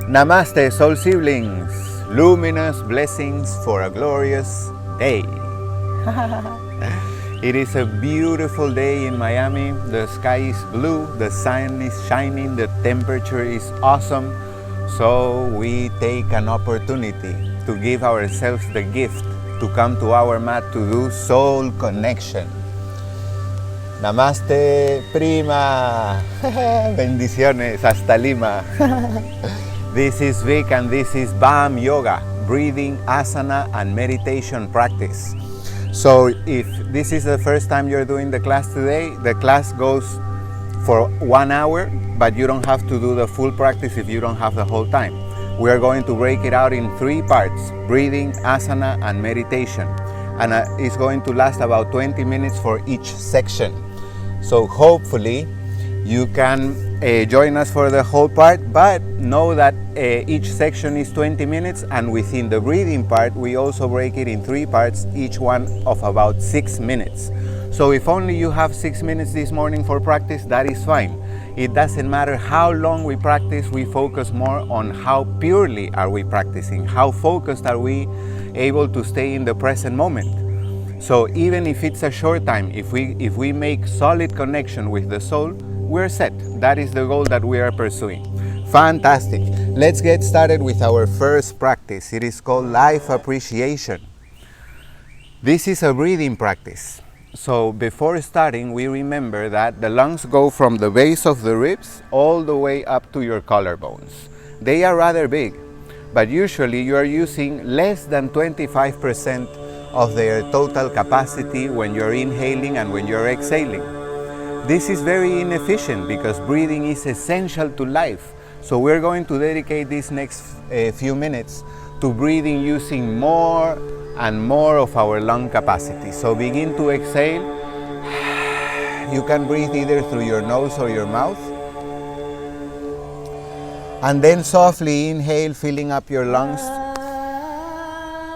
Namaste, soul siblings. Luminous blessings for a glorious day. It is a beautiful day in Miami. The sky is blue, the sun is shining, the temperature is awesome. So we take an opportunity to give ourselves the gift to come to our mat to do soul connection. Namaste, prima. Bendiciones, hasta Lima. This is Vic and this is BAM Yoga, breathing, asana and meditation practice. So if this is the first time you're doing the class today, the class goes for 1 hour, but you don't have to do the full practice if you don't have the whole time. We are going to break it out in 3 parts, breathing, asana and meditation. And it's going to last about 20 minutes for each section. So hopefully you can join us for the whole part, but know that each section is 20 minutes, and within the breathing part we also break it in 3 parts, each one of about 6 minutes. So if only you have 6 minutes this morning for practice, that is fine. It doesn't matter how long we practice, we focus more on how purely are we practicing, how focused are we able to stay in the present moment. So even if it's a short time, if we make solid connection with the soul, we're set. That is the goal that we are pursuing. Fantastic. Let's get started with our first practice. It is called life appreciation. This is a breathing practice. So before starting, we remember that the lungs go from the base of the ribs all the way up to your collarbones. They are rather big, but usually you are using less than 25% of their total capacity when you're inhaling and when you're exhaling. This is very inefficient because breathing is essential to life. So we're going to dedicate these next few minutes to breathing using more and more of our lung capacity. So begin to exhale. You can breathe either through your nose or your mouth. And then softly inhale, filling up your lungs.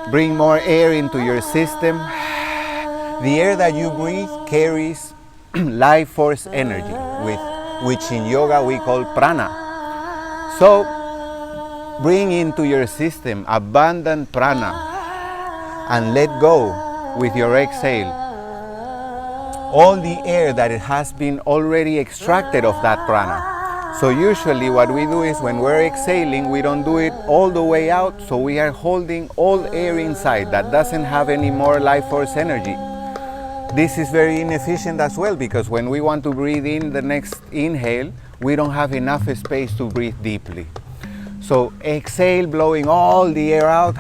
Bring more air into your system. The air that you breathe carries life force energy, which in yoga we call prana. So bring into your system abundant prana and let go with your exhale all the air that it has been already extracted of that prana. So usually what we do is when we're exhaling, we don't do it all the way out, so we are holding all air inside that doesn't have any more life force energy. This is very inefficient as well, because when we want to breathe in the next inhale, we don't have enough space to breathe deeply. So exhale, blowing all the air out.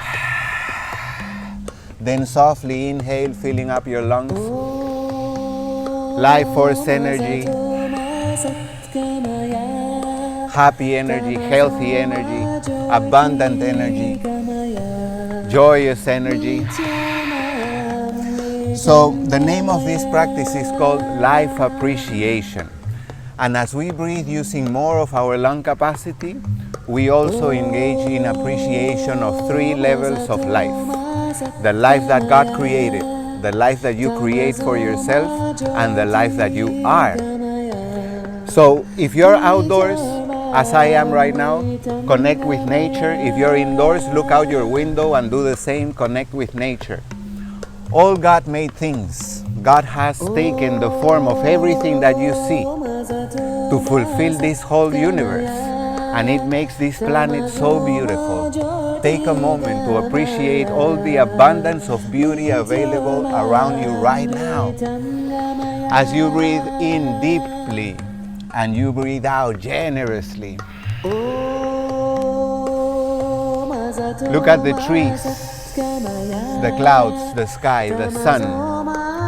Then softly inhale, filling up your lungs. Life force energy, happy energy, healthy energy, abundant energy, joyous energy. So the name of this practice is called life appreciation. And as we breathe using more of our lung capacity, we also engage in appreciation of 3 levels of life. The life that God created, the life that you create for yourself, and the life that you are. So if you're outdoors, as I am right now, connect with nature. If you're indoors, look out your window and do the same, connect with nature. All God-made things, God has taken the form of everything that you see to fulfill this whole universe, and it makes this planet so beautiful. Take a moment to appreciate all the abundance of beauty available around you right now. As you breathe in deeply and you breathe out generously, look at the trees, the clouds, the sky, the sun,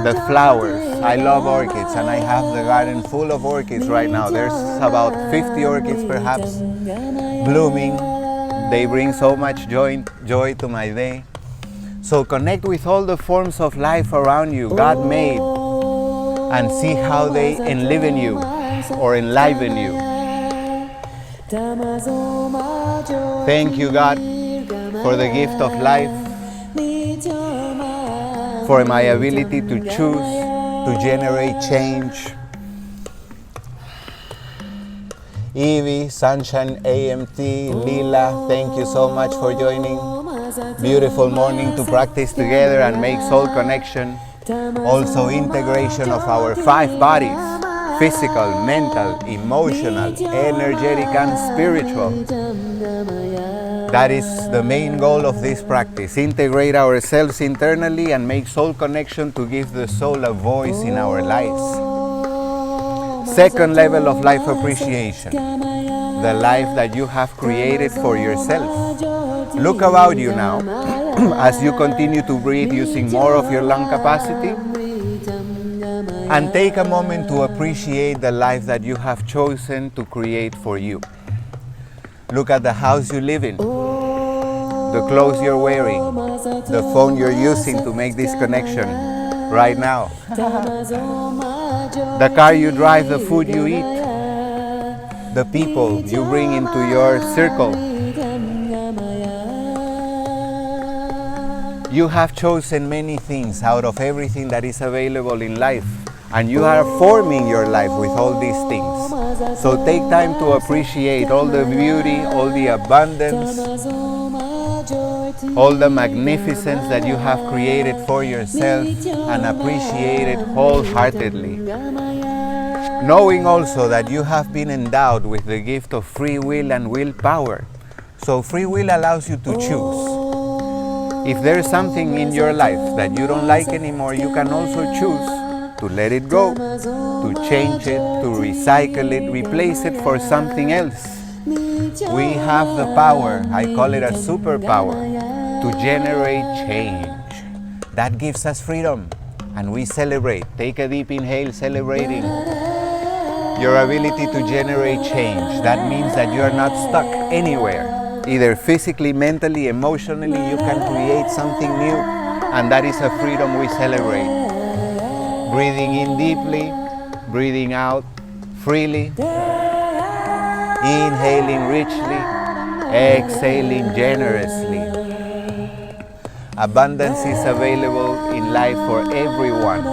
the flowers. I love orchids, and I have the garden full of orchids right now. There's about 50 orchids perhaps blooming. They bring so much joy to my day. So connect with all the forms of life around you God made, and see how they enliven you or enliven you. Thank you, God, for the gift of life, for my ability to choose, to generate change. Evie, Sunshine, AMT, Lila, thank you so much for joining. Beautiful morning to practice together and make soul connection. Also integration of our 5 bodies: physical, mental, emotional, energetic and spiritual. That is the main goal of this practice. Integrate ourselves internally and make soul connection to give the soul a voice in our lives. Second level of life appreciation, the life that you have created for yourself. Look about you now as you continue to breathe using more of your lung capacity, and take a moment to appreciate the life that you have chosen to create for you. Look at the house you live in, the clothes you're wearing, the phone you're using to make this connection right now, the car you drive, the food you eat, the people you bring into your circle. You have chosen many things out of everything that is available in life, and you are forming your life with all these things. So take time to appreciate all the beauty, all the abundance, all the magnificence that you have created for yourself, and appreciate it wholeheartedly. Knowing also that you have been endowed with the gift of free will and willpower. So free will allows you to choose. If there is something in your life that you don't like anymore, you can also choose to let it go, to change it, to recycle it, replace it for something else. We have the power, I call it a superpower, to generate change. That gives us freedom, and we celebrate. Take a deep inhale, celebrating your ability to generate change. That means that you are not stuck anywhere. Either physically, mentally, emotionally, you can create something new, and that is a freedom we celebrate. Breathing in deeply, breathing out freely, inhaling richly, exhaling generously. Abundance is available in life for everyone.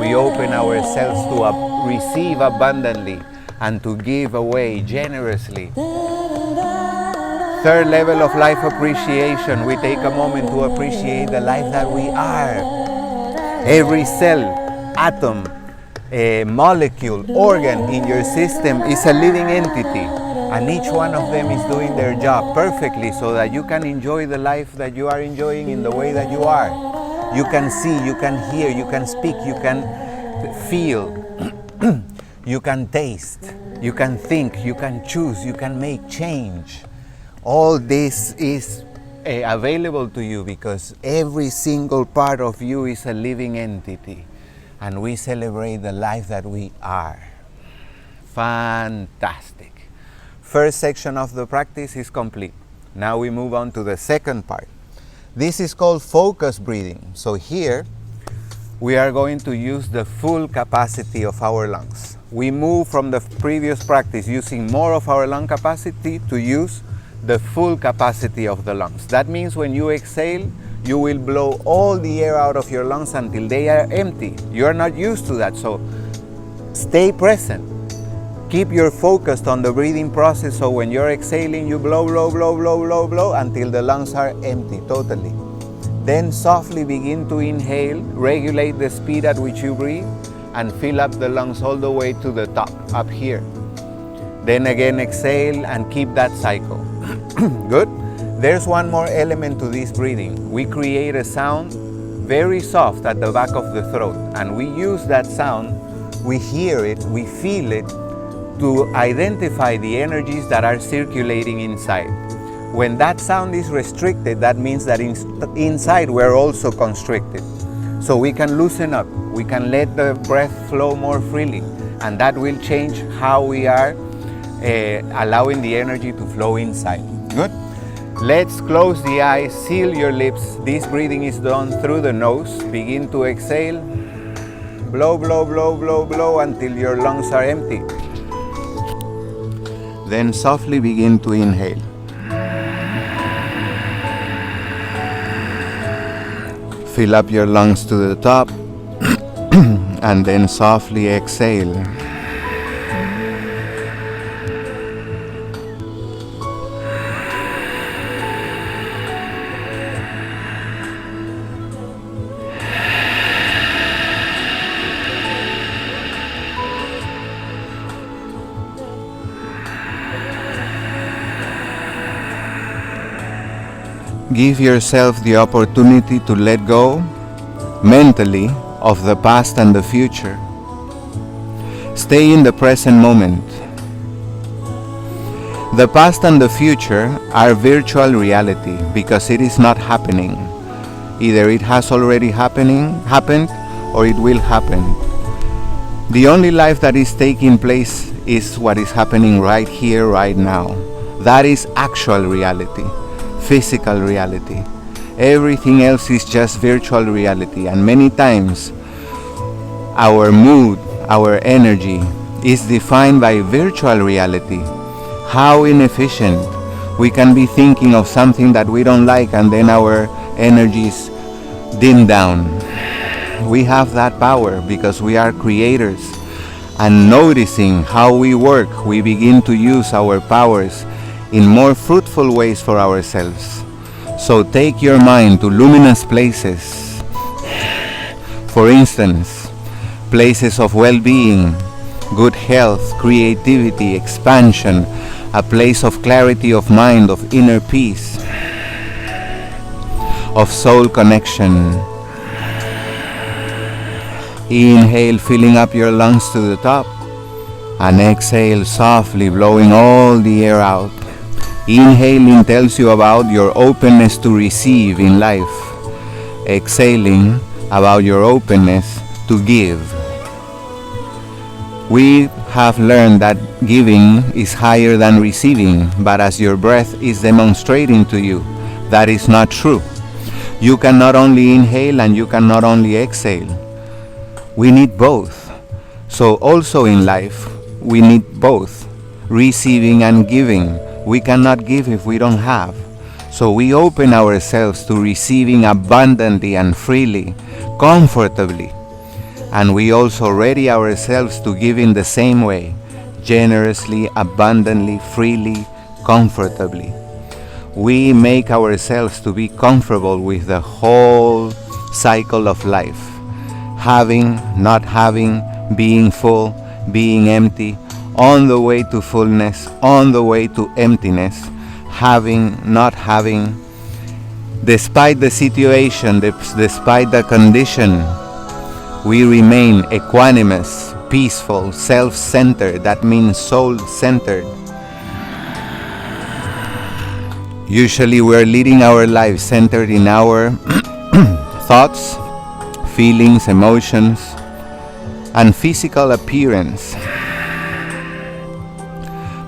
We open ourselves to receive abundantly and to give away generously. Third level of life appreciation, we take a moment to appreciate the life that we are. Every cell, atom, molecule, organ in your system is a living entity, and each one of them is doing their job perfectly so that you can enjoy the life that you are enjoying in the way that you are. You can see, you can hear, you can speak, you can feel, you can taste, you can think, you can choose, you can make change. All this is available to you because every single part of you is a living entity, and we celebrate the life that we are. Fantastic. First section of the practice is complete. Now we move on to the second part. This is called focus breathing. So here we are going to use the full capacity of our lungs. We move from the previous practice using more of our lung capacity to use the full capacity of the lungs. That means when you exhale, you will blow all the air out of your lungs until they are empty. You are not used to that, so stay present. Keep your focus on the breathing process, so when you're exhaling, you blow, blow, blow, blow, blow, blow until the lungs are empty totally. Then softly begin to inhale, regulate the speed at which you breathe, and fill up the lungs all the way to the top, up here. Then again exhale and keep that cycle. Good. There's one more element to this breathing. We create a sound very soft at the back of the throat, and we use that sound, we hear it, we feel it, to identify the energies that are circulating inside. When that sound is restricted, that means that inside we're also constricted. So we can loosen up, we can let the breath flow more freely, and that will change how we are allowing the energy to flow inside. Good. Let's close the eyes, seal your lips. This breathing is done through the nose. Begin to exhale. Blow, blow, blow, blow, blow until your lungs are empty. Then softly begin to inhale. Fill up your lungs to the top and then softly exhale. Give yourself the opportunity to let go mentally of the past and the future. Stay in the present moment. The past and the future are virtual reality because it is not happening. Either it has already happened or it will happen. The only life that is taking place is what is happening right here, right now. That is actual reality, physical reality. Everything else is just virtual reality, and many times our mood, our energy is defined by virtual reality. How inefficient. We can be thinking of something that we don't like and then our energies dim down. We have that power because we are creators. And noticing how we work, we begin to use our powers in more fruitful ways for ourselves. So take your mind to luminous places. For instance, places of well-being, good health, creativity, expansion, a place of clarity of mind, of inner peace, of soul connection. Inhale, filling up your lungs to the top, and exhale softly, blowing all the air out. Inhaling tells you about your openness to receive in life. Exhaling about your openness to give. We have learned that giving is higher than receiving, but as your breath is demonstrating to you, that is not true. You can not only inhale and you can not only exhale. We need both. So also in life, we need both, receiving and giving. We cannot give if we don't have. So we open ourselves to receiving abundantly and freely, comfortably. And we also ready ourselves to give in the same way, generously, abundantly, freely, comfortably. We make ourselves to be comfortable with the whole cycle of life. Having, not having, being full, being empty, on the way to fullness, on the way to emptiness, having, not having, despite the situation, despite the condition, we remain equanimous, peaceful, self-centered. That means soul-centered. Usually we're leading our lives centered in our thoughts, feelings, emotions, and physical appearance.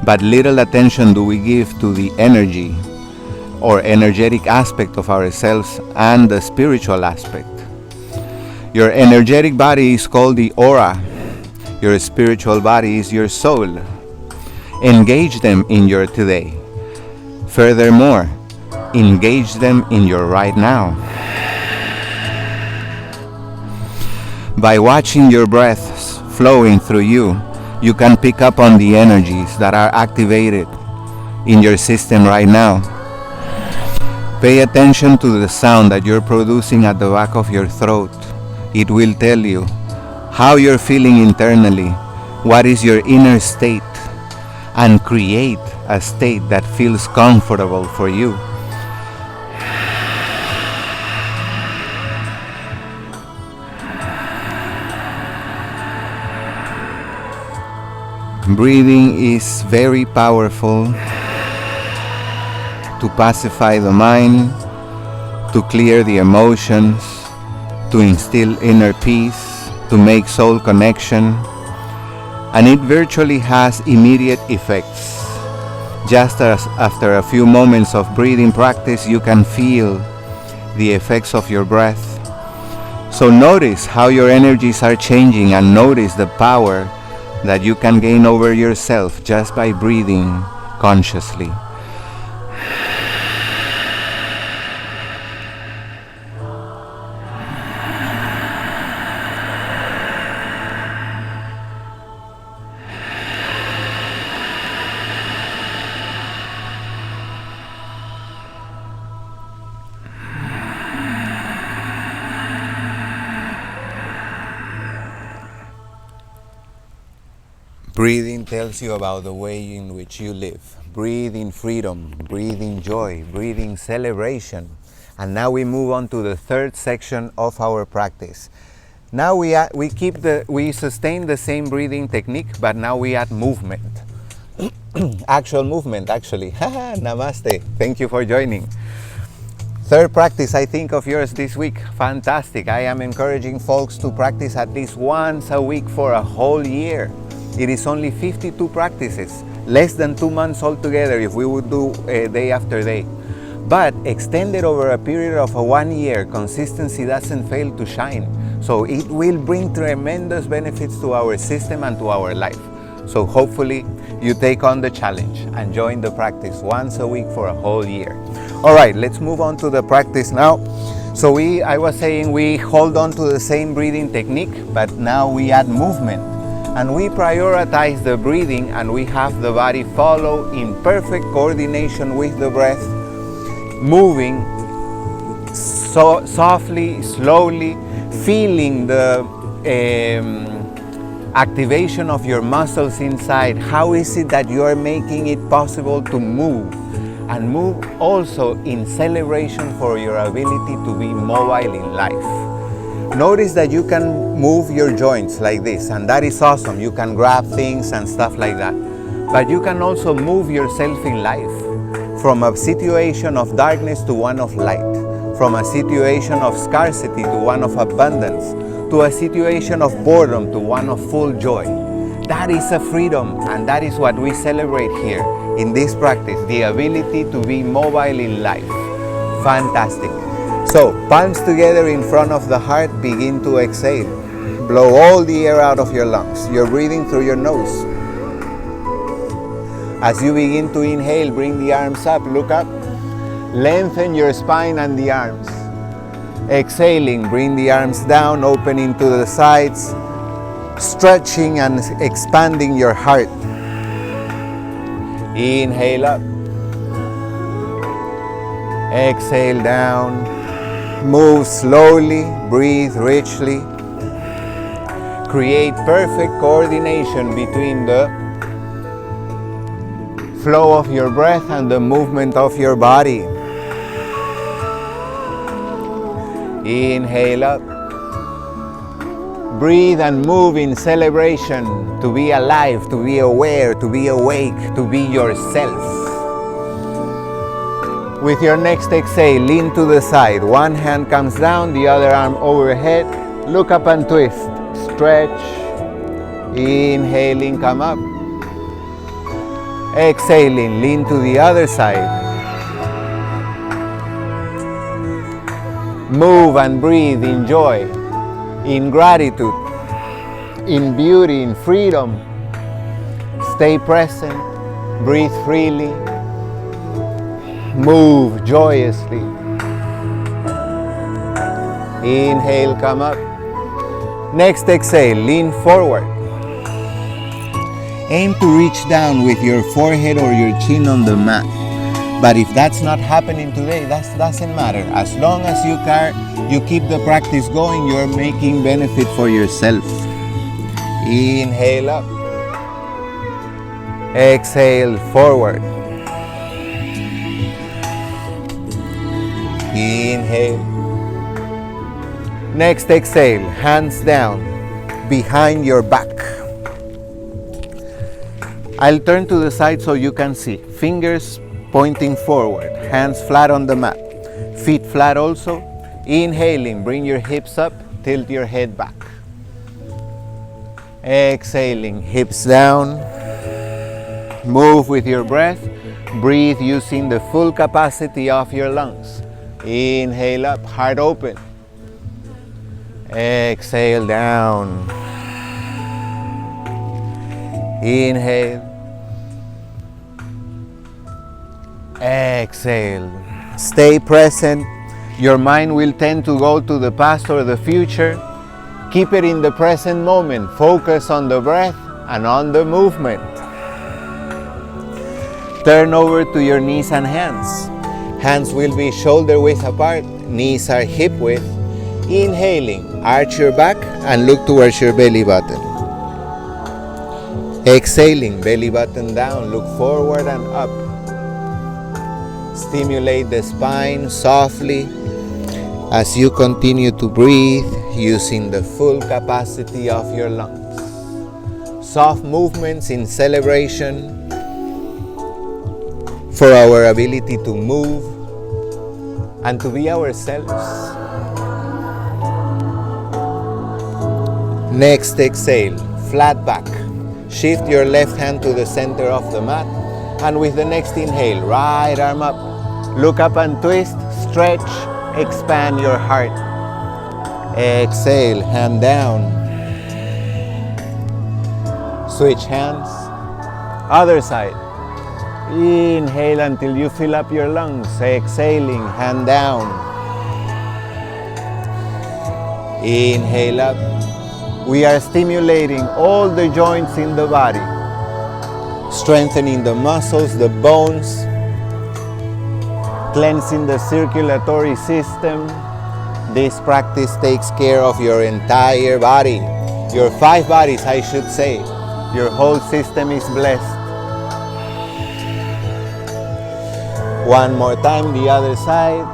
But little attention do we give to the energy or energetic aspect of ourselves and the spiritual aspect. Your energetic body is called the aura. Your spiritual body is your soul. Engage them in your today. Furthermore, engage them in your right now. By watching your breaths flowing through you, you can pick up on the energies that are activated in your system right now. Pay attention to the sound that you're producing at the back of your throat. It will tell you how you're feeling internally, what is your inner state, and create a state that feels comfortable for you. Breathing is very powerful to pacify the mind, to clear the emotions, to instill inner peace, to make soul connection, and it virtually has immediate effects. Just as after a few moments of breathing practice, you can feel the effects of your breath. So notice how your energies are changing and notice the power that you can gain over yourself just by breathing consciously. Breathing tells you about the way in which you live. Breathe in freedom, breathe in joy, breathe in celebration. And now we move on to the third section of our practice. Now we sustain the same breathing technique, but now we add movement. Actual movement, actually. Namaste. Thank you for joining. Third practice, I think, of yours this week. Fantastic. I am encouraging folks to practice at least once a week for a whole year. It is only 52 practices, less than 2 months altogether if we would do day after day. But extended over a period of 1 year, consistency doesn't fail to shine. So it will bring tremendous benefits to our system and to our life. So hopefully you take on the challenge and join the practice once a week for a whole year. All right, let's move on to the practice now. So I was saying we hold on to the same breathing technique, but now we add movement. And we prioritize the breathing and we have the body follow in perfect coordination with the breath, moving so softly, slowly, feeling the activation of your muscles inside. How is it that you are making it possible to move? And move also in celebration for your ability to be mobile in life. Notice that you can move your joints like this, and that is awesome. You can grab things and stuff like that. But you can also move yourself in life from a situation of darkness to one of light, from a situation of scarcity to one of abundance, to a situation of boredom to one of full joy. That is a freedom, and that is what we celebrate here in this practice, the ability to be mobile in life. Fantastic. So, palms together in front of the heart, begin to exhale. Blow all the air out of your lungs. You're breathing through your nose. As you begin to inhale, bring the arms up, look up. Lengthen your spine and the arms. Exhaling, bring the arms down, opening to the sides, stretching and expanding your heart. Inhale up. Exhale down. Move slowly, breathe richly. Create perfect coordination between the flow of your breath and the movement of your body. Inhale up. Breathe and move in celebration, to be alive, to be aware, to be awake, to be yourself. With your next exhale, lean to the side. One hand comes down, the other arm overhead. Look up and twist. Stretch. Inhaling, come up. Exhaling, lean to the other side. Move and breathe in joy, in gratitude, in beauty, in freedom. Stay present, breathe freely, move joyously. Inhale, come up. Next exhale, lean forward. Aim to reach down with your forehead or your chin on the mat. But if that's not happening today, that doesn't matter. As long as you keep the practice going, you're making benefit for yourself. Inhale up. Exhale forward. Inhale. Next exhale, hands down, behind your back. I'll turn to the side so you can see. Fingers pointing forward, hands flat on the mat, feet flat also. Inhaling, bring your hips up, tilt your head back. Exhaling, hips down. Move with your breath. Breathe using the full capacity of your lungs. Inhale up, heart open. Exhale down. Inhale. Exhale. Stay present. Your mind will tend to go to the past or the future. Keep it in the present moment. Focus on the breath and on the movement. Turn over to your knees and hands. Hands will be shoulder width apart. Knees are hip width. Inhaling, arch your back and look towards your belly button. Exhaling, belly button down, look forward and up. Stimulate the spine softly as you continue to breathe using the full capacity of your lungs. Soft movements in celebration for our ability to move and to be ourselves. Next exhale, flat back. Shift your left hand to the center of the mat, and with the next inhale, right arm up. Look up and twist, stretch, expand your heart. Exhale, hand down. Switch hands. Other side. Inhale until you fill up your lungs. Exhaling, hand down. Inhale up. We are stimulating all the joints in the body, strengthening the muscles, the bones, cleansing the circulatory system. This practice takes care of your entire body, your 5 bodies, I should say. Your whole system is blessed. One more time, the other side.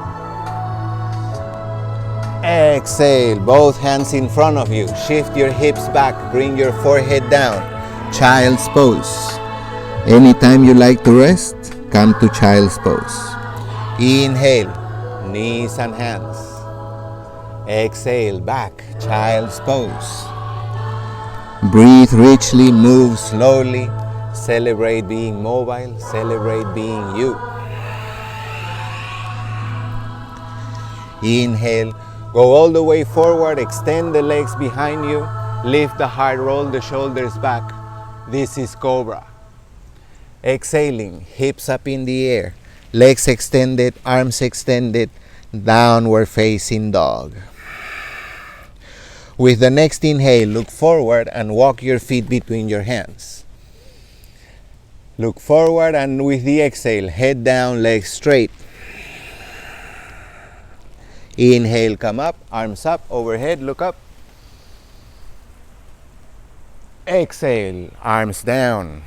Exhale, both hands in front of you. Shift your hips back, bring your forehead down. Child's pose. Anytime you like to rest, come to child's pose. Inhale, knees and hands. Exhale, back, child's pose. Breathe richly, move slowly. Celebrate being mobile, celebrate being you. Inhale, go all the way forward, extend the legs behind you, lift the heart, roll the shoulders back. This is Cobra. Exhaling, hips up in the air, legs extended, arms extended, downward facing dog. With the next inhale, look forward and walk your feet between your hands. Look forward, and with the exhale, head down, legs straight. Inhale, come up, arms up, overhead, look up. Exhale, arms down.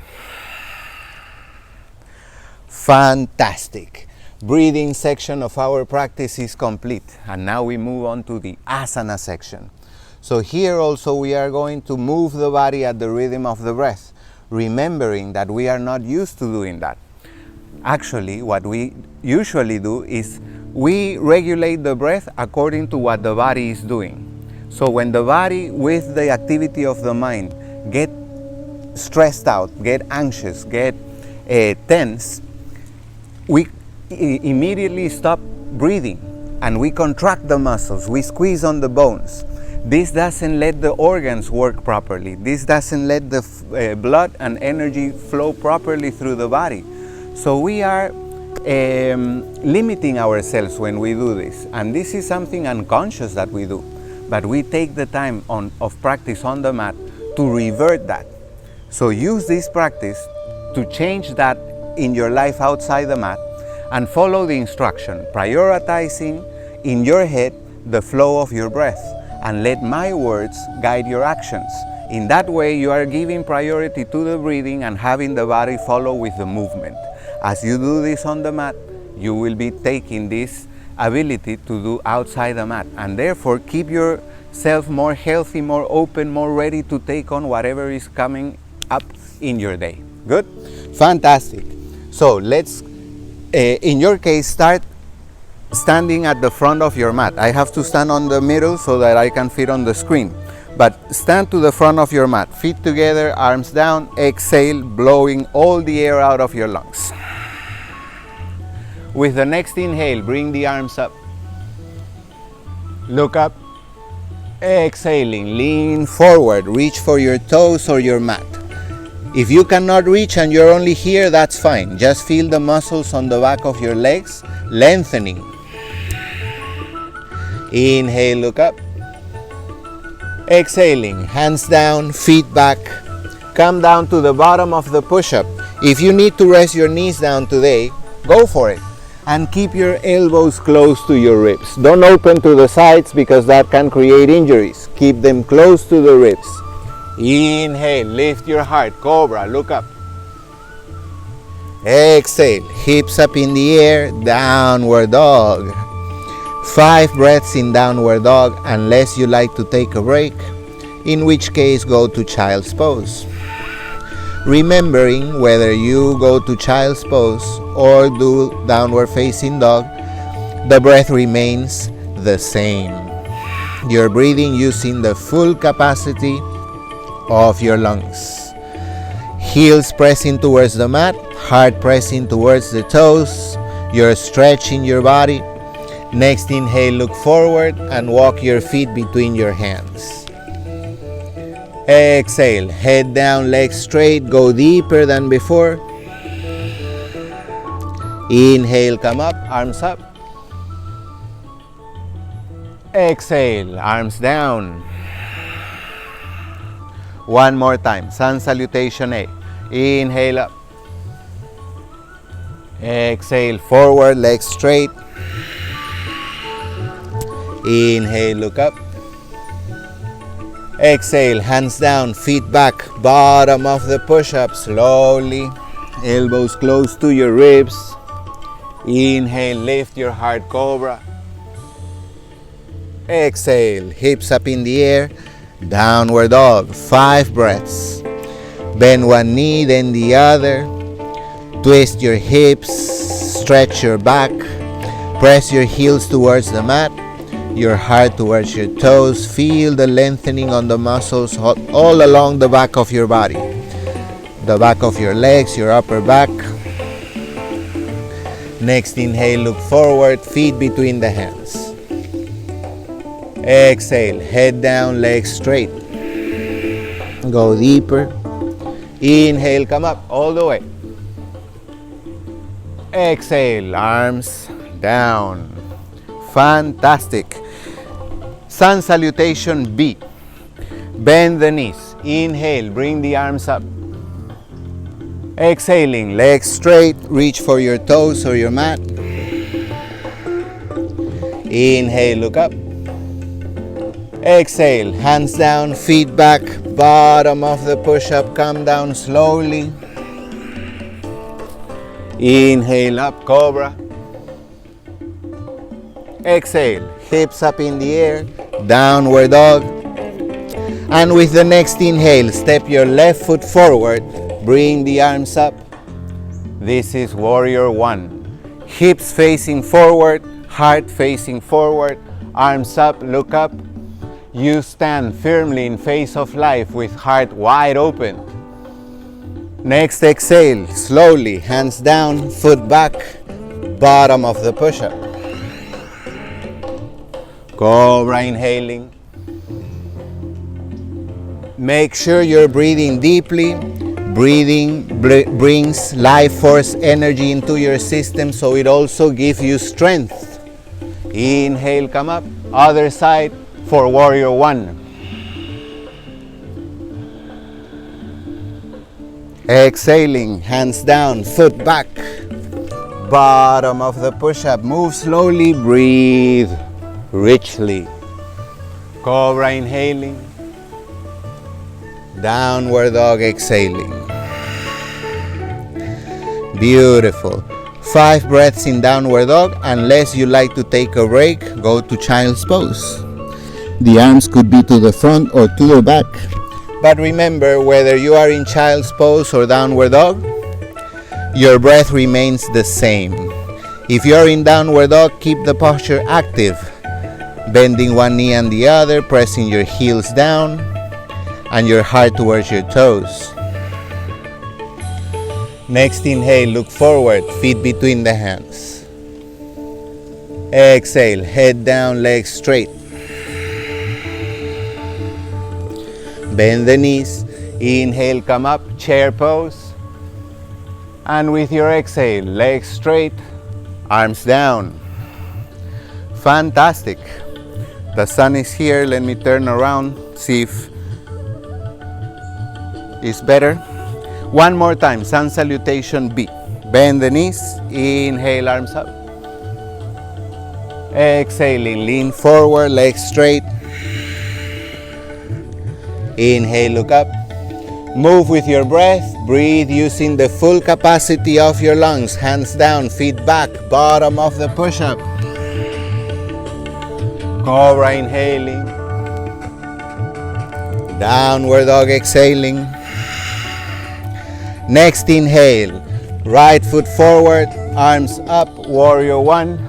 Fantastic. Breathing section of our practice is complete. And now we move on to the asana section. So here also we are going to move the body at the rhythm of the breath, remembering that we are not used to doing that. Actually, what we usually do is we regulate the breath according to what the body is doing. So when the body, with the activity of the mind, get stressed out, get anxious, get tense, we immediately stop breathing and we contract the muscles, we squeeze on the bones. This doesn't let the organs work properly. This doesn't let the blood and energy flow properly through the body. So we are limiting ourselves when we do this. And this is something unconscious that we do. But we take the time of practice on the mat to revert that. So use this practice to change that in your life outside the mat and follow the instruction, prioritizing in your head the flow of your breath. And let my words guide your actions. In that way, you are giving priority to the breathing and having the body follow with the movement. As you do this on the mat, you will be taking this ability to do outside the mat. And therefore, keep yourself more healthy, more open, more ready to take on whatever is coming up in your day. Good? Fantastic. So let's, in your case, start standing at the front of your mat. I have to stand on the middle so that I can fit on the screen. But stand to the front of your mat, feet together, arms down, exhale, blowing all the air out of your lungs. With the next inhale, bring the arms up. Look up. Exhaling, lean forward, reach for your toes or your mat. If you cannot reach and you're only here, that's fine. Just feel the muscles on the back of your legs lengthening. Inhale, look up. Exhaling, hands down, feet back. Come down to the bottom of the push-up. If you need to rest your knees down today, go for it. And keep your elbows close to your ribs. Don't open to the sides because that can create injuries. Keep them close to the ribs. Inhale, lift your heart, cobra, look up. Exhale, hips up in the air, downward dog. 5 breaths in downward dog, unless you like to take a break, in which case go to child's pose. Remembering whether you go to child's pose or do downward facing dog, the breath remains the same. You're breathing using the full capacity of your lungs. Heels pressing towards the mat, heart pressing towards the toes. You're stretching your body. Next inhale, look forward and walk your feet between your hands. Exhale, head down, legs straight, go deeper than before. Inhale, come up, arms up. Exhale, arms down. One more time, sun salutation A. Inhale up. Exhale, forward, legs straight. Inhale, look up. Exhale, hands down, feet back, bottom of the push-up, slowly. Elbows close to your ribs. Inhale, lift your heart, cobra. Exhale, hips up in the air, downward dog, 5 breaths. Bend one knee, then the other. Twist your hips, stretch your back. Press your heels towards the mat, your heart towards your toes. Feel the lengthening on the muscles all along the back of your body. The back of your legs, your upper back. Next inhale, look forward, feet between the hands. Exhale, head down, legs straight. Go deeper. Inhale, come up all the way. Exhale, arms down. Fantastic. Sun salutation B. Bend the knees. Inhale, bring the arms up. Exhaling, legs straight, reach for your toes or your mat. Inhale, look up. Exhale, hands down, feet back, bottom of the push-up, come down slowly. Inhale up, cobra. Exhale, hips up in the air, downward dog. And with the next inhale, step your left foot forward, bring the arms up. This is warrior 1. Hips facing forward, heart facing forward, arms up, look up. You stand firmly in face of life with heart wide open. Next exhale, slowly, hands down, foot back, bottom of the push-up. Cobra inhaling. Make sure you're breathing deeply. Breathing brings life force energy into your system, so it also gives you strength. Inhale, come up. Other side for warrior 1. Exhaling, hands down, foot back, bottom of the push-up. Move slowly, breathe richly. Cobra inhaling, downward dog exhaling. Beautiful. 5 breaths in downward dog. Unless you like to take a break, go to child's pose. The arms could be to the front or to the back. But remember, whether you are in child's pose or downward dog, your breath remains the same. If you are in downward dog, keep the posture active. Bending one knee and the other, pressing your heels down and your heart towards your toes. Next inhale, look forward, feet between the hands. Exhale, head down, legs straight. Bend the knees. Inhale, come up, chair pose. And with your exhale, legs straight, arms down. Fantastic. The sun is here. Let me turn around, see if it's better. One more time, sun salutation B. Bend the knees. Inhale, arms up. Exhaling, lean forward, legs straight. Inhale, look up. Move with your breath. Breathe using the full capacity of your lungs. Hands down, feet back, bottom of the push-up. Cobra inhaling. Downward dog exhaling. Next inhale. Right foot forward, arms up, warrior one.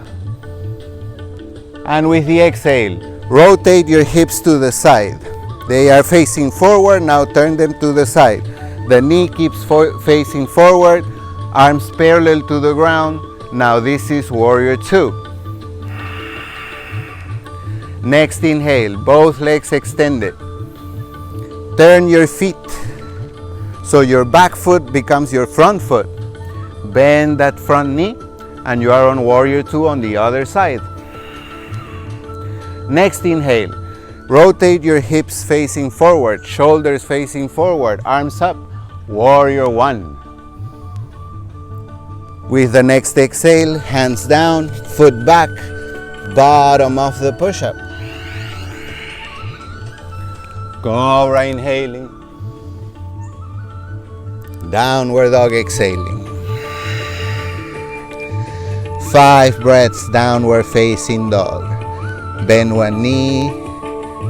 And with the exhale, rotate your hips to the side. They are facing forward, now turn them to the side. The knee keeps facing forward, arms parallel to the ground. Now this is warrior two. Next inhale, both legs extended. Turn your feet so your back foot becomes your front foot. Bend that front knee and you are on warrior two on the other side. Next inhale, rotate your hips facing forward, shoulders facing forward, arms up, warrior one. With the next exhale, hands down, foot back, bottom of the push-up. Cobra inhaling, downward dog exhaling. 5 breaths, downward facing dog. Bend one knee,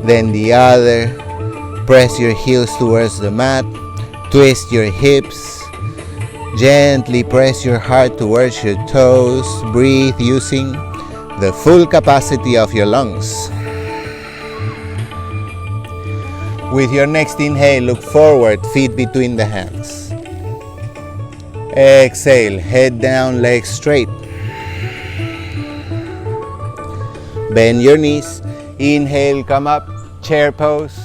then the other. Press your heels towards the mat. Twist your hips. Gently press your heart towards your toes. Breathe using the full capacity of your lungs. With your next inhale, look forward, feet between the hands. Exhale, head down, legs straight. Bend your knees. Inhale, come up, chair pose.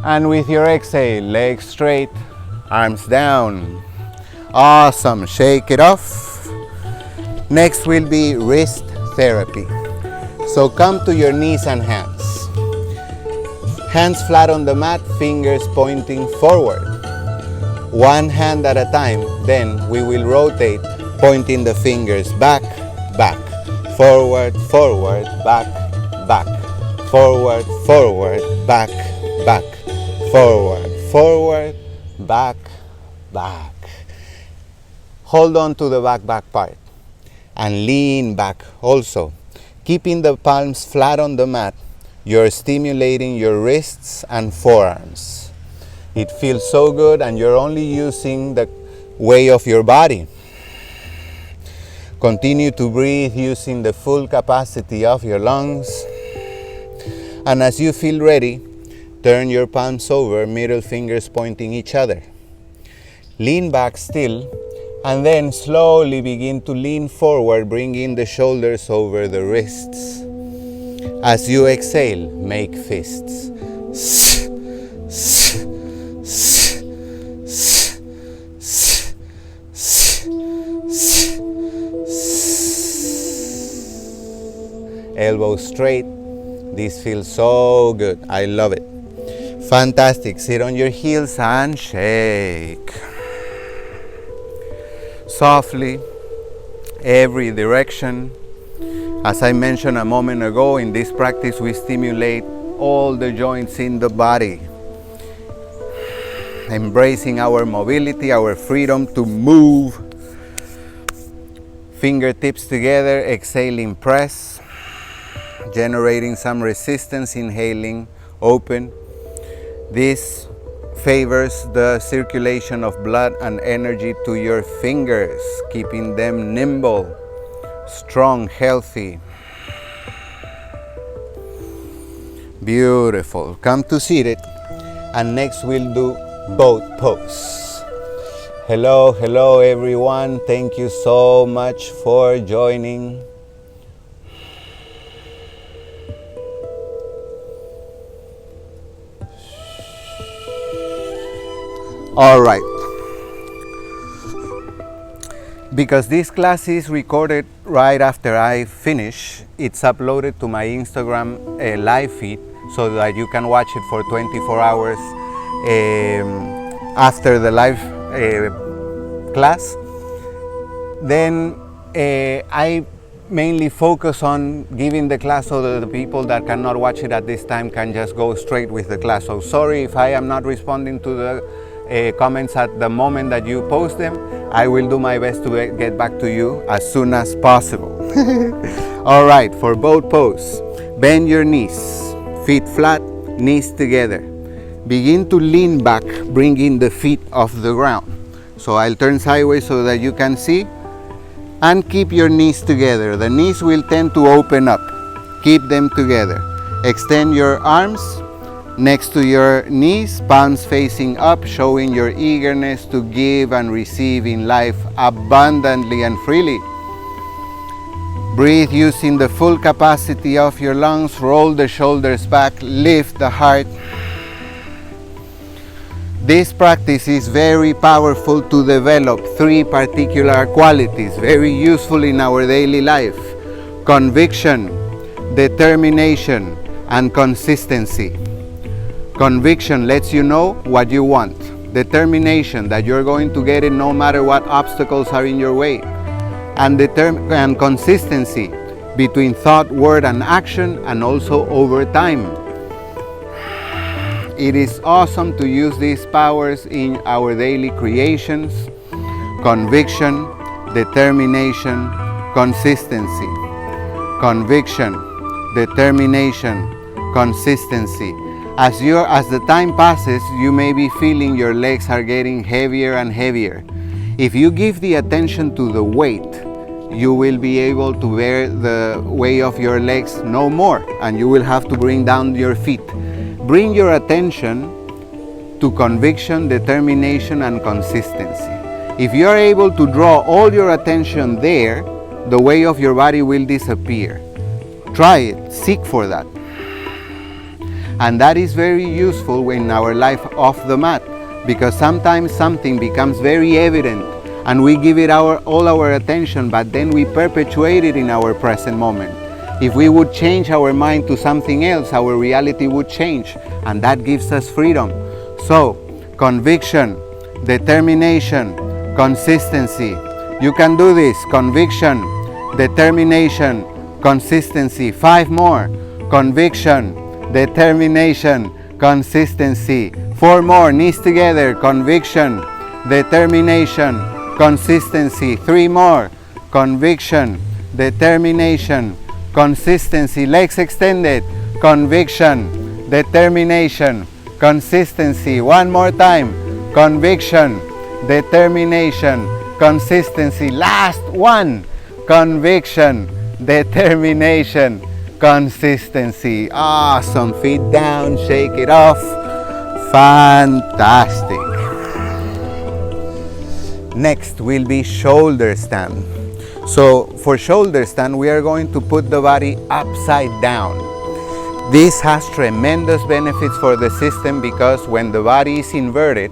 And with your exhale, legs straight, arms down. Awesome, shake it off. Next will be wrist therapy. So come to your knees and hands. Hands flat on the mat, fingers pointing forward. One hand at a time, then we will rotate, pointing the fingers back, back, forward, forward, back, back, forward, forward, back, back, forward, forward, back, back. Hold on to the back part and lean back also. Keeping the palms flat on the mat, you're stimulating your wrists and forearms. It feels so good and you're only using the weight of your body. Continue to breathe using the full capacity of your lungs. And as you feel ready, turn your palms over, middle fingers pointing each other. Lean back still, and then slowly begin to lean forward, bringing the shoulders over the wrists. As you exhale, make fists. Elbows straight. This feels so good. I love it. Fantastic. Sit on your heels and shake. Softly, every direction. As I mentioned a moment ago, in this practice we stimulate all the joints in the body. Embracing our mobility, our freedom to move. Fingertips together, exhaling, press. Generating some resistance, inhaling, open. This favors the circulation of blood and energy to your fingers, keeping them nimble, strong, healthy. Beautiful. Come to seated, and next we'll do boat pose. Hello, hello everyone. Thank you so much for joining. All right. Because this class is recorded right after I finish, it's uploaded to my Instagram live feed so that you can watch it for 24 hours after the live class. Then I mainly focus on giving the class so that the people that cannot watch it at this time can just go straight with the class. So sorry if I am not responding to the comments at the moment that you post them. I will do my best to get back to you as soon as possible. All right, for boat pose, bend your knees, feet flat, knees together. Begin to lean back, bringing the feet off the ground. So I'll turn sideways so that you can see. And keep your knees together. The knees will tend to open up. Keep them together. Extend your arms next to your knees, palms facing up, showing your eagerness to give and receive in life abundantly and freely. Breathe using the full capacity of your lungs. Roll the shoulders back, lift the heart. This practice is very powerful to develop 3 particular qualities, very useful in our daily life: conviction, determination, and consistency. Conviction lets you know what you want. Determination, that you're going to get it no matter what obstacles are in your way. And consistency between thought, word, and action, and also over time. It is awesome to use these powers in our daily creations. Conviction, determination, consistency. Conviction, determination, consistency. As the time passes, you may be feeling your legs are getting heavier and heavier. If you give the attention to the weight, you will be able to bear the weight of your legs no more, and you will have to bring down your feet. Bring your attention to conviction, determination, and consistency. If you are able to draw all your attention there, the weight of your body will disappear. Try it, seek for that. And that is very useful in our life off the mat, because sometimes something becomes very evident and we give it all our attention, but then we perpetuate it in our present moment. If we would change our mind to something else, our reality would change, and that gives us freedom. So, conviction, determination, consistency. You can do this. Conviction, determination, consistency. 5 more. Conviction, determination, consistency. 4 more. Knees together. Conviction, determination, consistency. 3 more. Conviction, determination, consistency. Legs extended. Conviction, determination, consistency. 1 more time. Conviction, determination, consistency. Last one. Conviction, determination, consistency. Awesome. Feet down, shake it off. Fantastic. Next will be shoulder stand. So for shoulder stand, we are going to put the body upside down. This has tremendous benefits for the system, because when the body is inverted,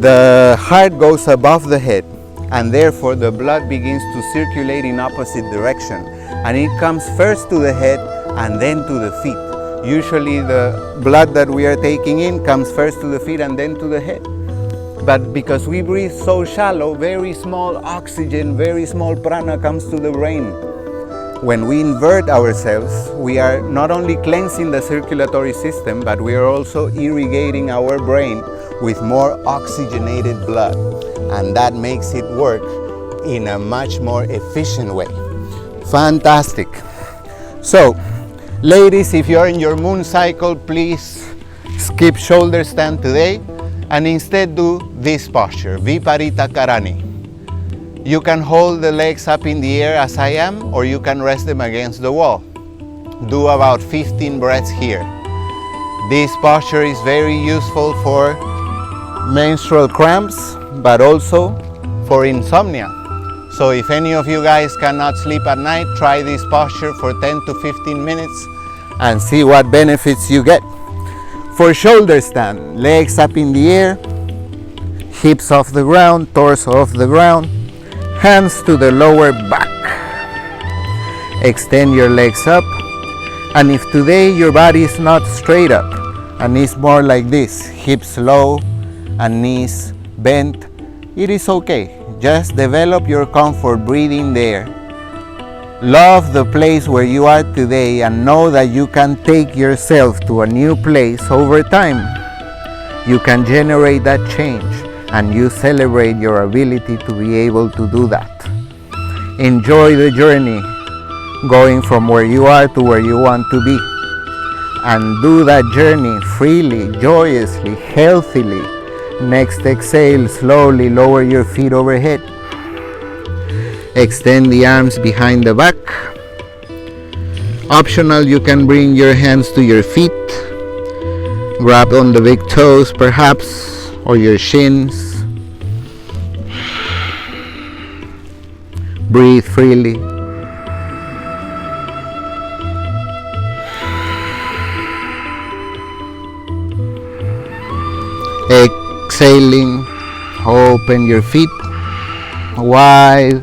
the heart goes above the head, and therefore the blood begins to circulate in opposite direction, and it comes first to the head and then to the feet. Usually the blood that we are taking in comes first to the feet and then to the head. But because we breathe so shallow, very small oxygen, very small prana comes to the brain. When we invert ourselves, we are not only cleansing the circulatory system, but we are also irrigating our brain with more oxygenated blood. And that makes it work in a much more efficient way. Fantastic. So, ladies, if you're in your moon cycle, please skip shoulder stand today and instead do this posture, Viparita Karani. You can hold the legs up in the air as I am, or you can rest them against the wall. Do about 15 breaths here. This posture is very useful for menstrual cramps, but also for insomnia. So if any of you guys cannot sleep at night, try this posture for 10 to 15 minutes and see what benefits you get. For shoulder stand, legs up in the air, hips off the ground, torso off the ground, hands to the lower back. Extend your legs up, and if today your body is not straight up and is more like this, hips low and knees bent, it is okay. Just develop your comfort breathing there. Love the place where you are today and know that you can take yourself to a new place over time. You can generate that change, and you celebrate your ability to be able to do that. Enjoy the journey, going from where you are to where you want to be. And do that journey freely, joyously, healthily. Next exhale, slowly lower your feet overhead. Extend the arms behind the back. Optional, you can bring your hands to your feet. Grab on the big toes perhaps, or your shins. Breathe freely. Exhaling, open your feet wide.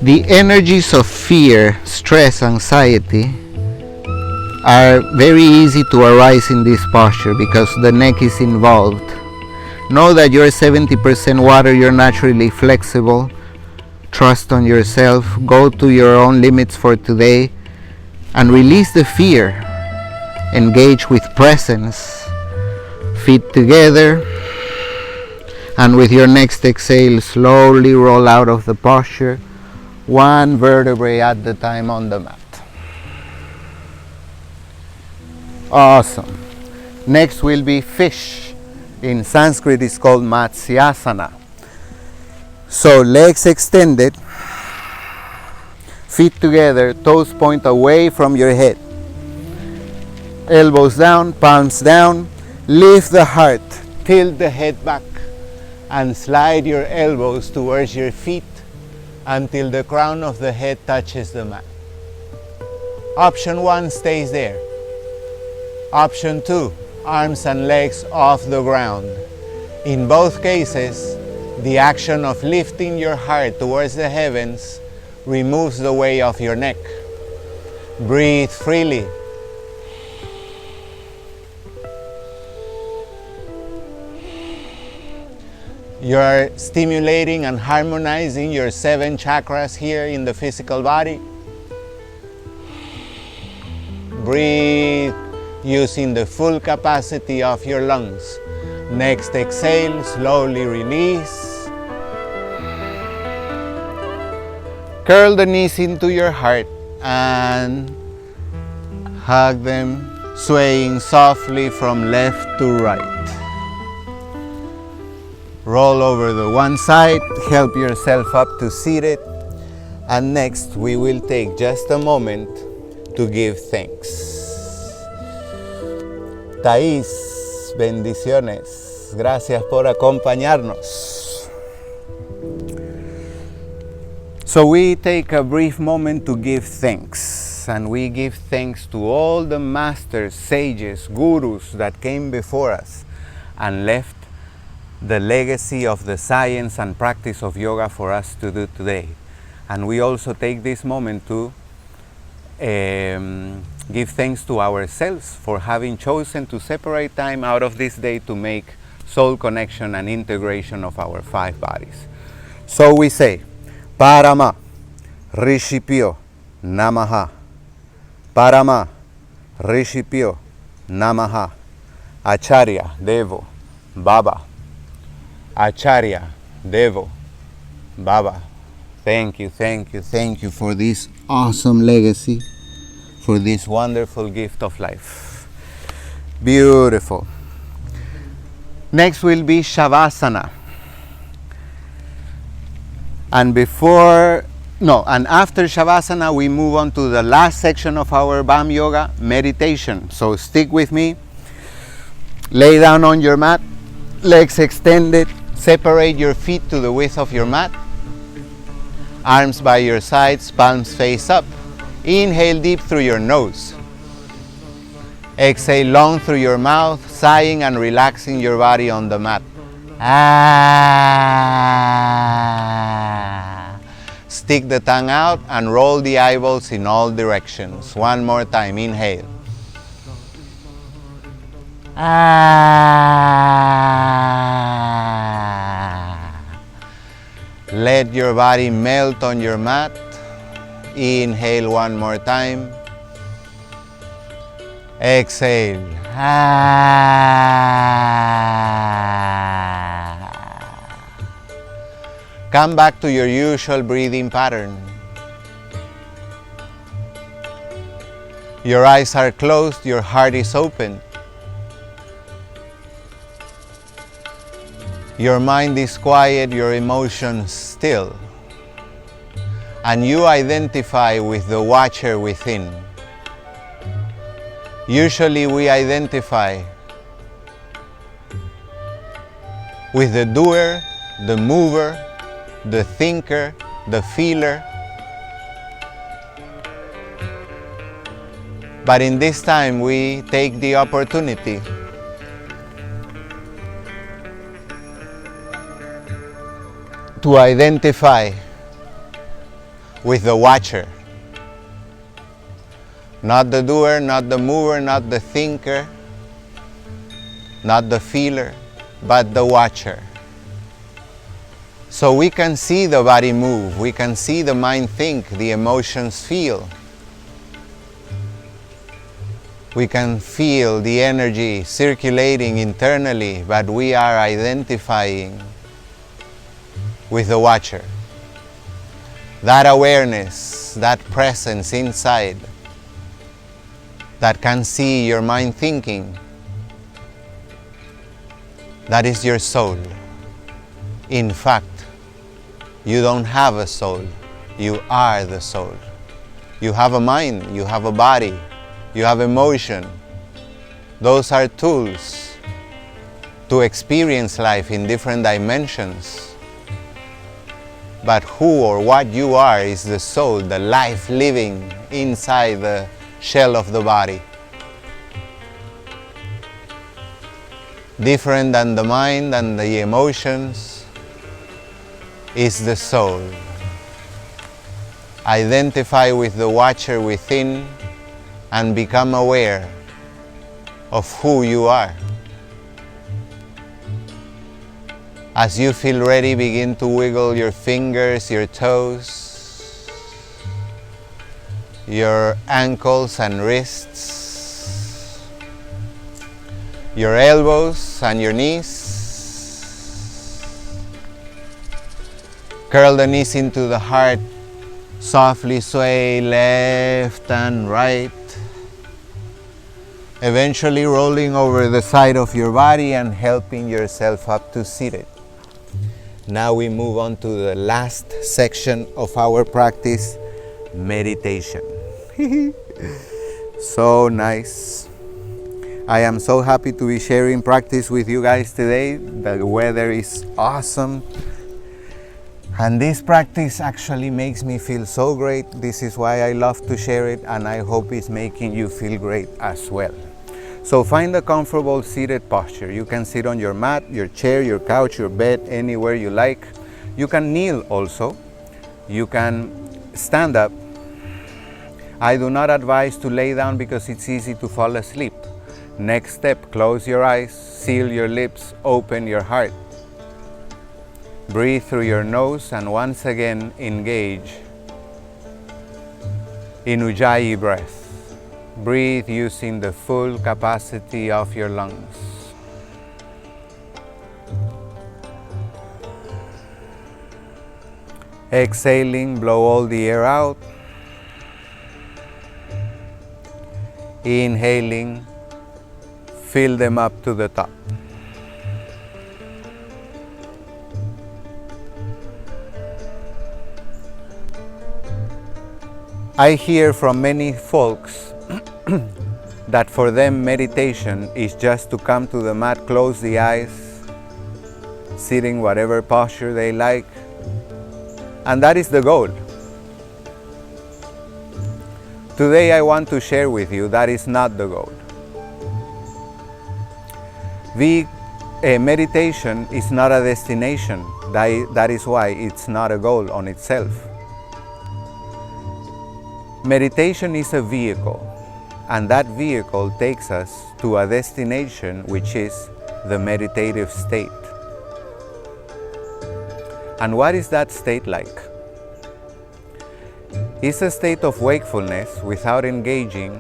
The energies of fear, stress, anxiety are very easy to arise in this posture because the neck is involved. Know that you're 70% water, you're naturally flexible. Trust on yourself, go to your own limits for today and release the fear. Engage with presence. Feet together, and with your next exhale, slowly roll out of the posture, one vertebrae at the time on the mat. Awesome. Next will be fish. In Sanskrit it's called Matsyasana. So legs extended, feet together, toes point away from your head. Elbows down, palms down. Lift the heart, tilt the head back, and slide your elbows towards your feet until the crown of the head touches the mat. Option 1 stays there. Option 2, arms and legs off the ground. In both cases, the action of lifting your heart towards the heavens removes the weight of your neck. Breathe freely. You are stimulating and harmonizing your 7 chakras here in the physical body. Breathe using the full capacity of your lungs. Next exhale, slowly release. Curl the knees into your heart and hug them, swaying softly from left to right. Roll over the one side, help yourself up to seated, and next we will take just a moment to give thanks. Thais, bendiciones. Gracias por acompañarnos. So we take a brief moment to give thanks, and we give thanks to all the masters, sages, gurus that came before us and left the legacy of the science and practice of yoga for us to do today. And we also take this moment to give thanks to ourselves for having chosen to separate time out of this day to make soul connection and integration of our 5 bodies. So we say, Parama, Rishipyo, Namaha. Parama, Rishipyo, Namaha. Acharya, Devo, Baba. Acharya, Devo, Baba. Thank you, thank you, thank you for this awesome legacy, for this wonderful gift of life. Beautiful. Next will be Shavasana. And after Shavasana, we move on to the last section of our BAM yoga, meditation. So stick with me. Lay down on your mat, legs extended. Separate your feet to the width of your mat. Arms by your sides, palms face up. Inhale deep through your nose. Exhale long through your mouth, sighing and relaxing your body on the mat. Stick the tongue out and roll the eyeballs in all directions. One more time, inhale. Let your body melt on your mat. Inhale one more time. Exhale. Come back to your usual breathing pattern. Your eyes are closed, your heart is open. Your mind is quiet, your emotions still. And you identify with the watcher within. Usually we identify with the doer, the mover, the thinker, the feeler. But in this time we take the opportunity to identify with the watcher. Not the doer, not the mover, not the thinker, not the feeler, but the watcher. So we can see the body move, we can see the mind think, the emotions feel. We can feel the energy circulating internally, but we are identifying with the watcher. That awareness, that presence inside, that can see your mind thinking, that is your soul. In fact, you don't have a soul, you are the soul. You have a mind, you have a body, you have emotion. Those are tools to experience life in different dimensions. But who or what you are is the soul, the life living inside the shell of the body. Different than the mind and the emotions is the soul. Identify with the watcher within and become aware of who you are. As you feel ready, begin to wiggle your fingers, your toes, your ankles and wrists, your elbows and your knees. Curl the knees into the heart, softly sway left and right, eventually rolling over the side of your body and helping yourself up to seated. Now we move on to the last section of our practice, meditation. So nice. I am so happy to be sharing practice with you guys today. The weather is awesome. And this practice actually makes me feel so great. This is why I love to share it, and I hope it's making you feel great as well. So find a comfortable seated posture. You can sit on your mat, your chair, your couch, your bed, anywhere you like. You can kneel also. You can stand up. I do not advise to lay down because it's easy to fall asleep. Next step, close your eyes, seal your lips, open your heart. Breathe through your nose and once again engage in Ujjayi breath. Breathe using the full capacity of your lungs. Exhaling, blow all the air out. Inhaling, fill them up to the top. I hear from many folks that for them meditation is just to come to the mat, close the eyes, sit in whatever posture they like, and that is the goal. Today I want to share with you that is not the goal. Meditation is not a destination. That is why it's not a goal on itself. Meditation is a vehicle, and that vehicle takes us to a destination, which is the meditative state. And what is that state like? is a state of wakefulness without engaging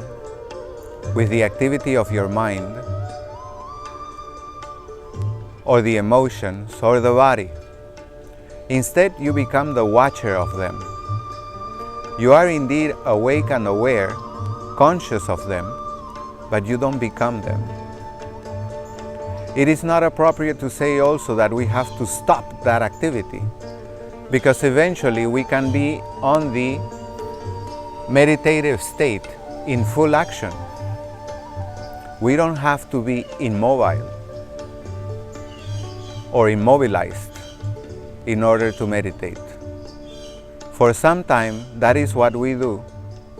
with the activity of your mind or the emotions or the body. Instead, you become the watcher of them. You are indeed awake and aware, conscious of them, but you don't become them. It is not appropriate to say also that we have to stop that activity, because eventually we can be on the meditative state in full action. We don't have to be immobile or immobilized in order to meditate. For some time, that is what we do,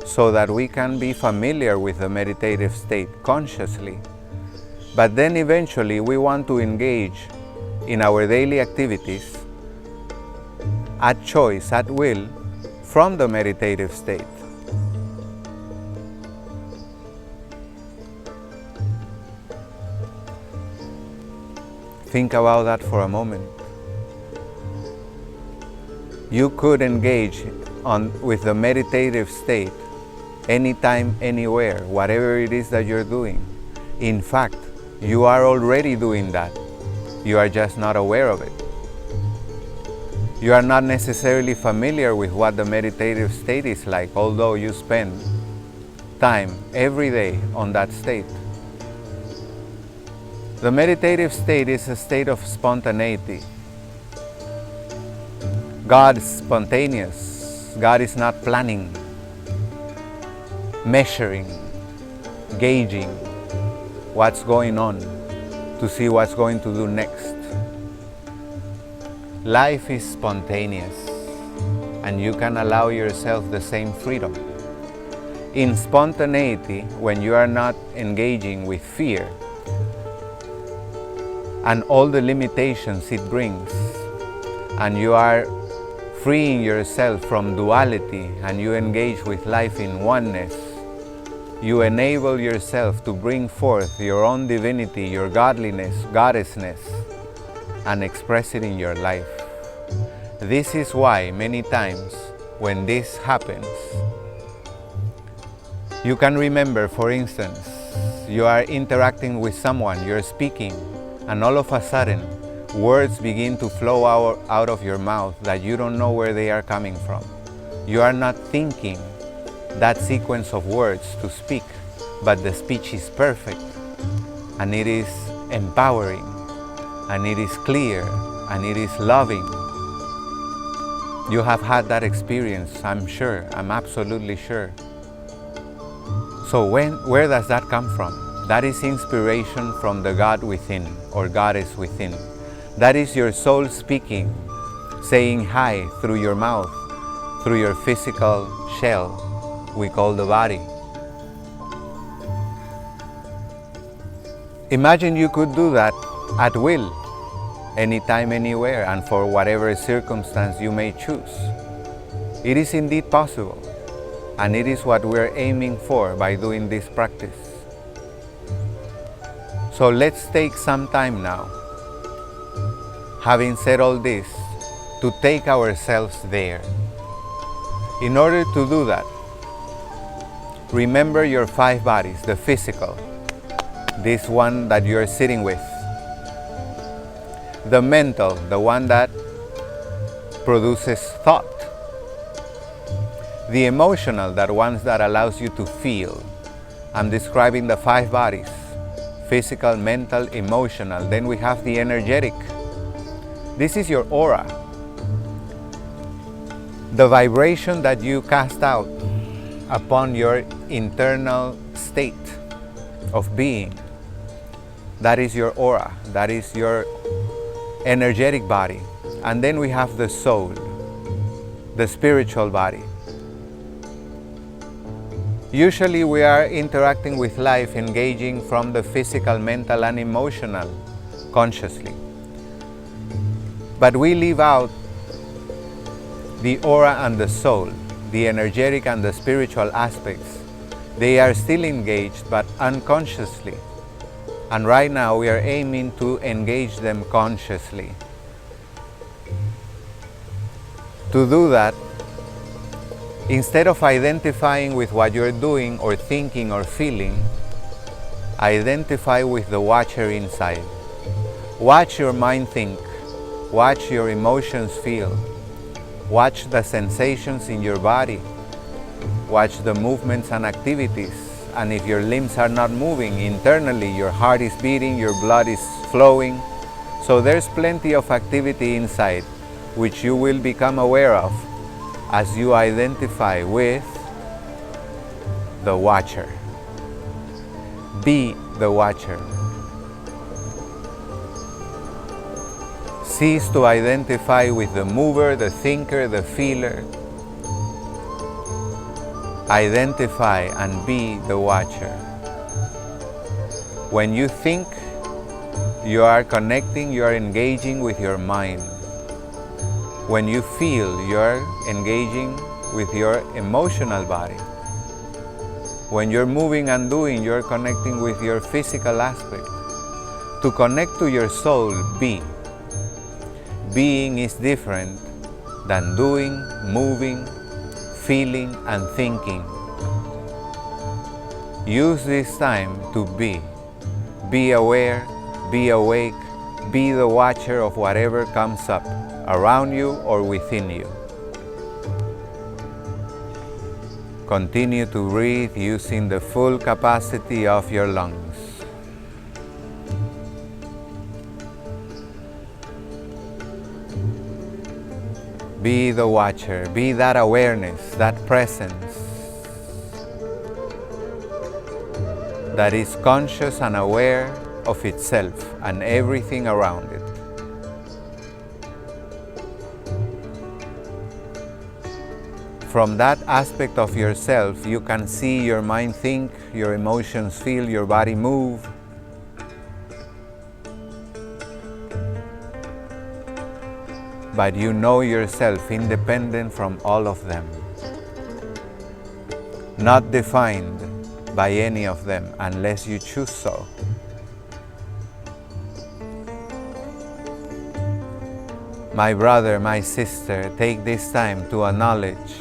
so that we can be familiar with the meditative state consciously. But then eventually we want to engage in our daily activities at choice, at will, from the meditative state. Think about that for a moment. You could engage with the meditative state anytime, anywhere, whatever it is that you're doing. In fact, you are already doing that. You are just not aware of it. You are not necessarily familiar with what the meditative state is like, although you spend time every day on that state. The meditative state is a state of spontaneity. God is spontaneous. God is not planning, measuring, gauging what's going on to see what's going to do next. Life is spontaneous, and you can allow yourself the same freedom. In spontaneity, when you are not engaging with fear and all the limitations it brings, and you are freeing yourself from duality and you engage with life in oneness, you enable yourself to bring forth your own divinity, your godliness, goddessness, and express it in your life. This is why many times when this happens, you can remember, for instance, you are interacting with someone, you're speaking, and all of a sudden, words begin to flow out of your mouth that you don't know where they are coming from. You are not thinking that sequence of words to speak, but the speech is perfect, and it is empowering, and it is clear, and it is loving. You have had that experience, I'm sure, I'm absolutely sure. So where does that come from? That is inspiration from the God within, or Goddess within. That is your soul speaking, saying hi through your mouth, through your physical shell we call the body. Imagine you could do that at will, anytime, anywhere, and for whatever circumstance you may choose. It is indeed possible, and it is what we're aiming for by doing this practice. So let's take some time now, having said all this, to take ourselves there. In order to do that, remember your 5 bodies, the physical, this one that you're sitting with, the mental, the one that produces thought, the emotional, that one that allows you to feel. I'm describing the 5 bodies: physical, mental, emotional. Then we have the energetic. This is your aura, the vibration that you cast out upon your internal state of being. That is your aura, that is your energetic body. And then we have the soul, the spiritual body. Usually we are interacting with life, engaging from the physical, mental, and emotional consciously. But we leave out the aura and the soul, the energetic and the spiritual aspects. They are still engaged, but unconsciously. And right now we are aiming to engage them consciously. To do that, Instead of identifying with what you're doing or thinking or feeling, identify with the watcher inside. Watch your mind think. Watch your emotions feel. Watch the sensations in your body. Watch the movements and activities. And if your limbs are not moving internally, your heart is beating, your blood is flowing. So there's plenty of activity inside, which you will become aware of as you identify with the watcher. Be the watcher. Cease to identify with the mover, the thinker, the feeler. Identify and be the watcher. When you think, you are connecting, you are engaging with your mind. When you feel, you are engaging with your emotional body. When you're moving and doing, you're connecting with your physical aspect. To connect to your soul, be. Being is different than doing, moving, feeling, and thinking. Use this time to be. Be aware, be awake, be the watcher of whatever comes up around you or within you. Continue to breathe using the full capacity of your lungs. Be the watcher, be that awareness, that presence that is conscious and aware of itself and everything around it. From that aspect of yourself, you can see your mind think, your emotions feel, your body move. But you know yourself independent from all of them, not defined by any of them unless you choose so. My brother, my sister, take this time to acknowledge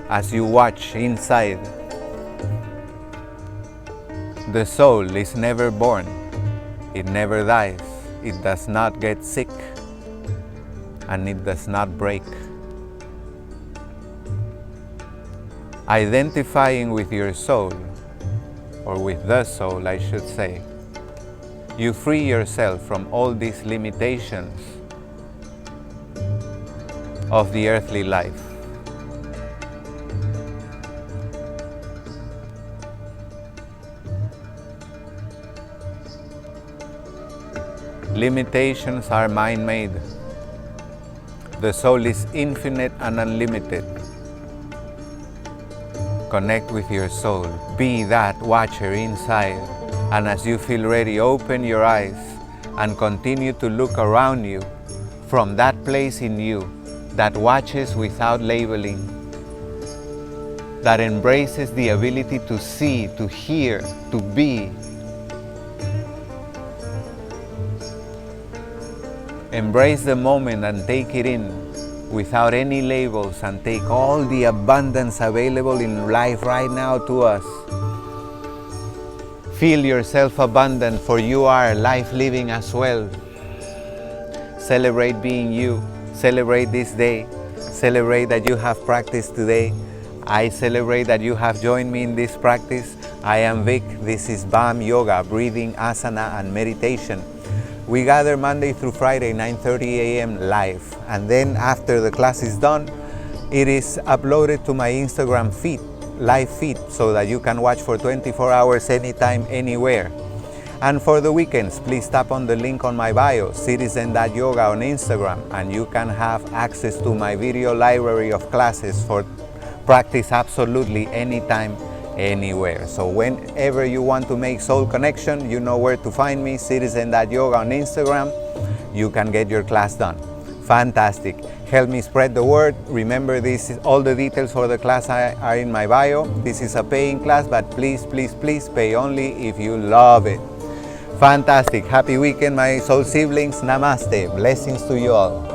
as you watch inside. The soul is never born, it never dies, it does not get sick, and it does not break. Identifying with your soul, or with the soul I should say, you free yourself from all these limitations of the earthly life. Limitations are mind-made. The soul is infinite and unlimited. Connect with your soul. Be that watcher inside. And as you feel ready, open your eyes and continue to look around you from that place in you that watches without labeling, that embraces the ability to see, to hear, to be. Embrace the moment and take it in without any labels, and take all the abundance available in life right now to us. Feel yourself abundant, for you are life living as well. Celebrate being you. Celebrate this day. Celebrate that you have practiced today. I celebrate that you have joined me in this practice. I am Vic. This is BAM Yoga, breathing, asana, and meditation. We gather Monday through Friday, 9:30 a.m. live. And then after the class is done, it is uploaded to my Instagram feed, live feed, so that you can watch for 24 hours anytime, anywhere. And for the weekends, please tap on the link on my bio, citizen.yoga on Instagram, and you can have access to my video library of classes for practice absolutely anytime, anywhere. So whenever you want to make soul connection, you know where to find me, citizen.yoga on Instagram. You can get your class done. Fantastic. Help me spread the word. Remember, all the details for the class are in my bio. This is a paying class, but please, please, please pay only if you love it. Fantastic. Happy weekend, my soul siblings. Namaste. Blessings to you all.